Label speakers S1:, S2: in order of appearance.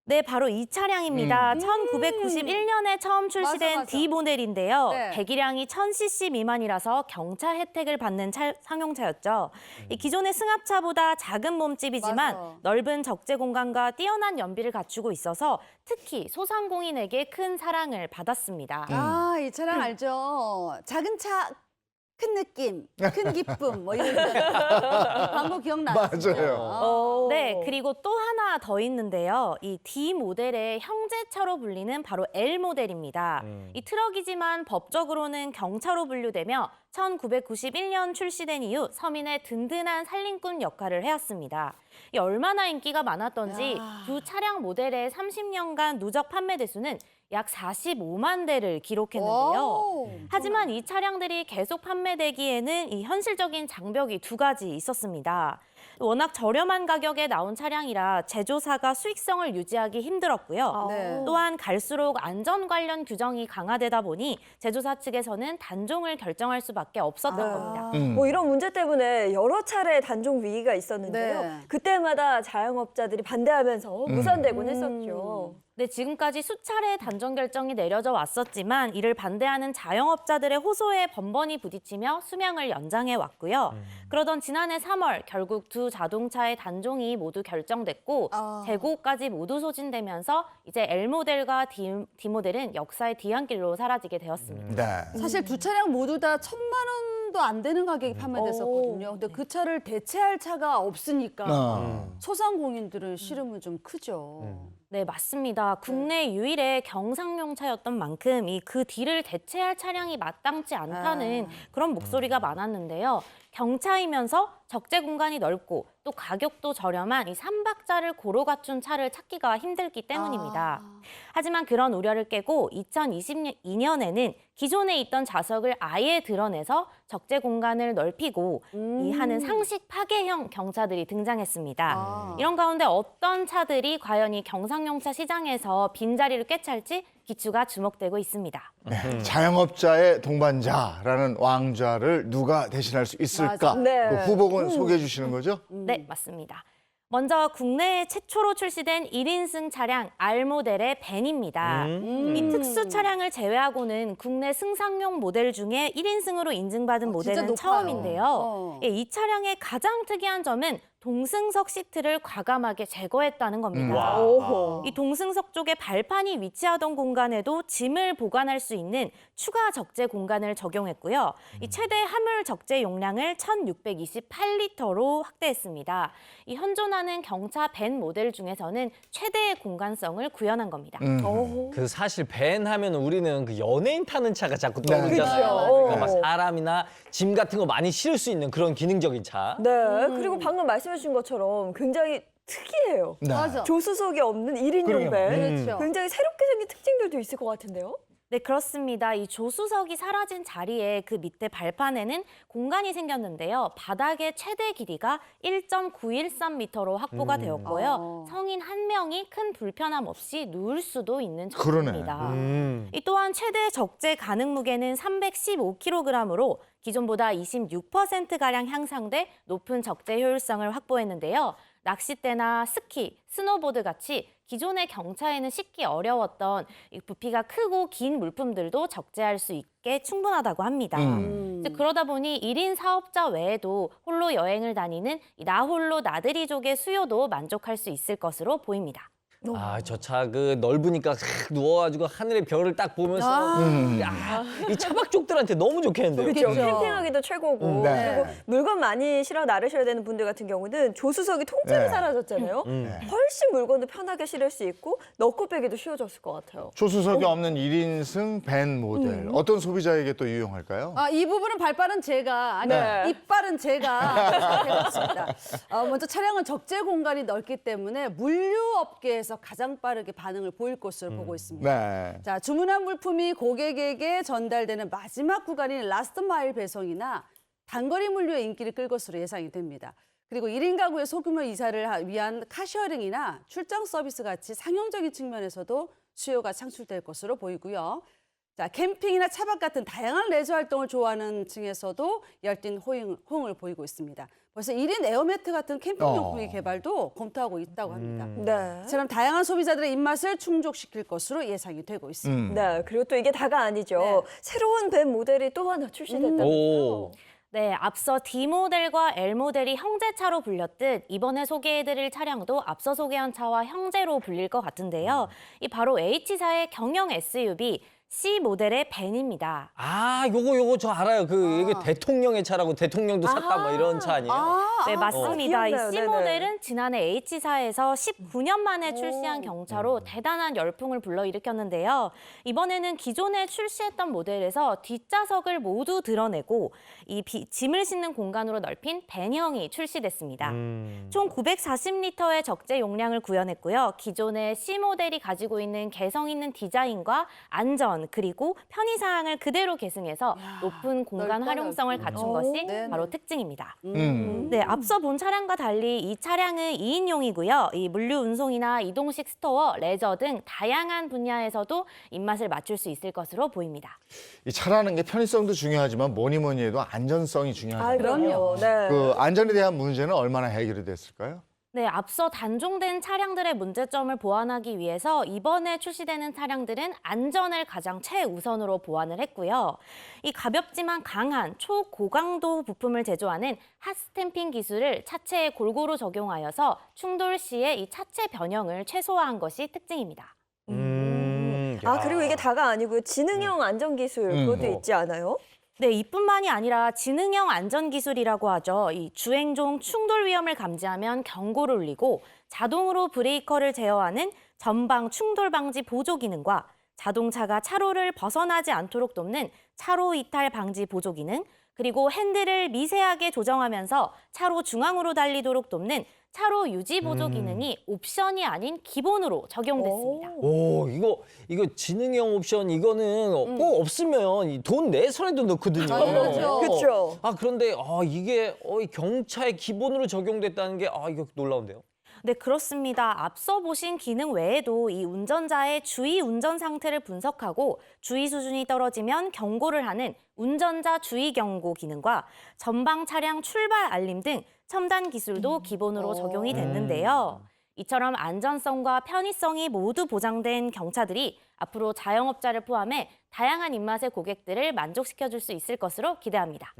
S1: 네, 바로 이 차량입니다. 1991년에 처음 출시된
S2: 맞아.
S1: D 모델인데요.
S2: 네.
S1: 배기량이 1000cc 미만이라서 경차 혜택을 받는 상용차였죠. 이 기존의 승합차보다 작은 몸집이지만
S2: 맞아.
S1: 넓은 적재 공간과 뛰어난 연비를 갖추고 있어서 특히 소상공인에게 큰 사랑을 받았습니다.
S2: 아, 이 차량 알죠? 작은 차, 큰 느낌, 큰 기쁨, 뭐 이런 광고 기억나시죠?
S3: 맞아요.
S1: 네, 그리고 또 하나 더 있는데요. 이 D 모델의 형제차로 불리는 바로 L 모델입니다. 이 트럭이지만 법적으로는 경차로 분류되며 1991년 출시된 이후 서민의 든든한 살림꾼 역할을 해왔습니다. 이 얼마나 인기가 많았던지
S2: 야.
S1: 두 차량 모델의 30년간 누적 판매 대수는 약 45만 대를 기록했는데요.
S2: 오,
S1: 하지만 이 차량들이 계속 판매되기에는 이 현실적인 장벽이 두 가지 있었습니다. 워낙 저렴한 가격에 나온 차량이라 제조사가 수익성을 유지하기 힘들었고요.
S2: 네.
S1: 또한 갈수록 안전 관련 규정이 강화되다 보니 제조사 측에서는 단종을 결정할 수밖에 없었던 겁니다.
S3: 음.
S4: 이런 문제 때문에 여러 차례 단종 위기가 있었는데요.
S2: 네.
S4: 그때마다 자영업자들이 반대하면서 무산되곤 했었죠.
S1: 네, 지금까지 수차례 단종 결정이 내려져 왔었지만 이를 반대하는 자영업자들의 호소에 번번이 부딪히며 수명을 연장해 왔고요. 그러던 지난해 3월 결국 두 자동차의 단종이 모두 결정됐고 재고까지 모두 소진되면서 이제 L 모델과 D 모델은 역사의 뒤안길로 사라지게 되었습니다.
S3: 네.
S2: 사실 두 차량 모두 다 1,000만 원도 안 되는 가격에 판매됐었거든요. 근데 그 차를 대체할 차가 없으니까 소상공인들은 시름은 좀 크죠.
S1: 네, 맞습니다. 국내 유일의 경상용차였던 만큼 그 D를 대체할 차량이 마땅치 않다는 그런 목소리가 많았는데요. 경차이면서 적재 공간이 넓고 또 가격도 저렴한 이 3박자를 고루 갖춘 차를 찾기가 힘들기 때문입니다. 하지만 그런 우려를 깨고 2022년에는 기존에 있던 좌석을 아예 드러내서 적재 공간을 넓히고 이 하는 상식 파괴형 경차들이 등장했습니다. 이런 가운데 어떤 차들이 과연 이 경상용차 시장에서 빈자리를 꿰찰지 기추가 주목되고 있습니다.
S3: 네. 자영업자의 동반자라는 왕좌를 누가 대신할 수 있을까?
S2: 맞아.
S4: 네.
S3: 그 후보군 소개해 주시는 거죠?
S1: 네, 맞습니다. 먼저 국내에 최초로 출시된 1인승 차량 R 모델의 벤입니다. 이 특수 차량을 제외하고는 국내 승상용 모델 중에 1인승으로 인증받은
S2: 진짜
S1: 모델은
S2: 높아요.
S1: 처음인데요. 이 차량의 가장 특이한 점은 동승석 시트를 과감하게 제거했다는 겁니다.
S4: 오호.
S1: 이 동승석 쪽에 발판이 위치하던 공간에도 짐을 보관할 수 있는 추가 적재 공간을 적용했고요. 이 최대 화물 적재 용량을 1,628리터로 확대했습니다. 이 현존하는 경차 벤 모델 중에서는 최대의 공간성을 구현한 겁니다.
S5: 그 사실 벤 하면 우리는 그 연예인 타는 차가 자꾸
S3: 네.
S5: 떠오르잖아요.
S4: 그쵸.
S5: 그러니까 막 사람이나 짐 같은 거 많이 실을 수 있는 그런 기능적인 차.
S4: 네, 그리고 방금 말씀해 주신 것처럼 굉장히 특이해요.
S3: 네.
S2: 맞아.
S4: 조수석이 없는 1인용
S3: 그러게요.
S4: 벤.
S2: 그렇죠.
S4: 굉장히 새롭게 생긴 특징들도 있을 것 같은데요.
S1: 네, 그렇습니다. 이 조수석이 사라진 자리에 그 밑에 발판에는 공간이 생겼는데요. 바닥의 최대 길이가 1.913m로 확보가 되었고요. 성인 한 명이 큰 불편함 없이 누울 수도 있는 정도입니다. 이 또한 최대 적재 가능 무게는 315kg으로 기존보다 26%가량 향상돼 높은 적재 효율성을 확보했는데요. 낚싯대나 스키, 스노보드 같이 기존의 경차에는 싣기 어려웠던 이 부피가 크고 긴 물품들도 적재할 수 있게 충분하다고 합니다. 이제 그러다 보니 1인 사업자 외에도 홀로 여행을 다니는 이 나홀로 나들이족의 수요도 만족할 수 있을 것으로 보입니다.
S5: 아, 저 차 그 넓으니까 싹 누워가지고 하늘의 별을 딱 보면서 야, 이 차박족들한테 너무 좋겠는데요.
S4: 그렇죠.
S2: 그렇죠.
S4: 캠핑하기도 최고고.
S3: 네.
S4: 그리고 물건 많이 실어 나르셔야 되는 분들 같은 경우는 조수석이 통째로
S3: 네.
S4: 사라졌잖아요. 훨씬 물건도 편하게 실을 수 있고 넣고 빼기도 쉬워졌을 것 같아요.
S3: 조수석이 없는 1인승 벤 모델. 어떤 소비자에게 또 유용할까요?
S2: 이 부분은 발빠른 제가, 아니,
S4: 네.
S2: 이빨은 제가 해봤습니다. 먼저 차량은 적재 공간이 넓기 때문에 물류업계에서 가장 빠르게 반응을 보일 것으로 보고 있습니다.
S3: 네.
S2: 자, 주문한 물품이 고객에게 전달되는 마지막 구간인 라스트 마일 배송이나 단거리 물류의 인기를 끌 것으로 예상이 됩니다. 그리고 1인 가구의 소규모 이사를 위한 카셔링이나 출장 서비스 같이 상용적인 측면에서도 수요가 창출될 것으로 보이고요. 자, 캠핑이나 차박 같은 다양한 레저 활동을 좋아하는 층에서도 열띤 호응을 보이고 있습니다. 그래서 1인 에어매트 같은 캠핑용품의
S3: 어.
S2: 개발도 검토하고 있다고 합니다.
S4: 네.
S2: 이처럼 다양한 소비자들의 입맛을 충족시킬 것으로 예상이 되고 있습니다.
S4: 네, 그리고 또 이게 다가 아니죠.
S2: 네.
S4: 새로운 벤 모델이 또 하나 출시됐다면서요.
S5: 오.
S1: 네, 앞서 D 모델과 L 모델이 형제차로 불렸듯 이번에 소개해드릴 차량도 앞서 소개한 차와 형제로 불릴 것 같은데요. 이 바로 H사의 경영 SUV C 모델의 벤입니다.
S5: 아, 요거 저 알아요. 이게 대통령의 차라고 대통령도 샀다 뭐 이런 차 아니에요?
S1: 네, 맞습니다. 이
S4: 기억나요.
S1: C
S4: 네네.
S1: 모델은 지난해 H사에서 19년 만에 출시한 경차로 대단한 열풍을 불러일으켰는데요. 이번에는 기존에 출시했던 모델에서 뒷좌석을 모두 드러내고 이 짐을 싣는 공간으로 넓힌 벤형이 출시됐습니다. 총 940리터의 적재 용량을 구현했고요. 기존의 C 모델이 가지고 있는 개성 있는 디자인과 안전 그리고 편의 사항을 그대로 계승해서 높은 공간
S2: 넓다,
S1: 활용성을
S2: 넓다.
S1: 갖춘 것이
S2: 네네.
S1: 바로 특징입니다.
S3: 음.
S1: 네, 앞서 본 차량과 달리 이 차량은 2인용이고요. 이 물류 운송이나 이동식 스토어, 레저 등 다양한 분야에서도 입맛을 맞출 수 있을 것으로 보입니다.
S3: 이 차라는 게 편의성도 중요하지만 뭐니 해도 안전성이 중요하잖아요.
S4: 그럼요. 네.
S3: 그 안전에 대한 문제는 얼마나 해결이 됐을까요?
S1: 네, 앞서 단종된 차량들의 문제점을 보완하기 위해서 이번에 출시되는 차량들은 안전을 가장 최우선으로 보완을 했고요. 이 가볍지만 강한 초고강도 부품을 제조하는 핫스탬핑 기술을 차체에 골고루 적용하여서 충돌 시에 이 차체 변형을 최소화한 것이 특징입니다.
S4: 아, 그리고 이게 다가 아니고요. 지능형 안전기술 그것도 있지 않아요?
S1: 네, 이뿐만이 아니라 지능형 안전기술이라고 하죠. 이 주행 중 충돌 위험을 감지하면 경고를 울리고 자동으로 브레이커를 제어하는 전방 충돌 방지 보조 기능과 자동차가 차로를 벗어나지 않도록 돕는 차로 이탈 방지 보조 기능, 그리고 핸들을 미세하게 조정하면서 차로 중앙으로 달리도록 돕는 차로 유지 보조 기능이 옵션이 아닌 기본으로 적용됐습니다.
S5: 오, 이거 지능형 옵션 이거는 꼭 없으면 돈 내선에도 넣거든요.
S2: 당연하죠.
S4: 그렇죠.
S5: 그런데 이게 이 경차에 기본으로 적용됐다는 게 이거 놀라운데요.
S1: 네, 그렇습니다. 앞서 보신 기능 외에도 이 운전자의 주의 운전 상태를 분석하고 주의 수준이 떨어지면 경고를 하는 운전자 주의 경고 기능과 전방 차량 출발 알림 등 첨단 기술도 기본으로 적용이 됐는데요. 이처럼 안전성과 편의성이 모두 보장된 경차들이 앞으로 자영업자를 포함해 다양한 입맛의 고객들을 만족시켜줄 수 있을 것으로 기대합니다.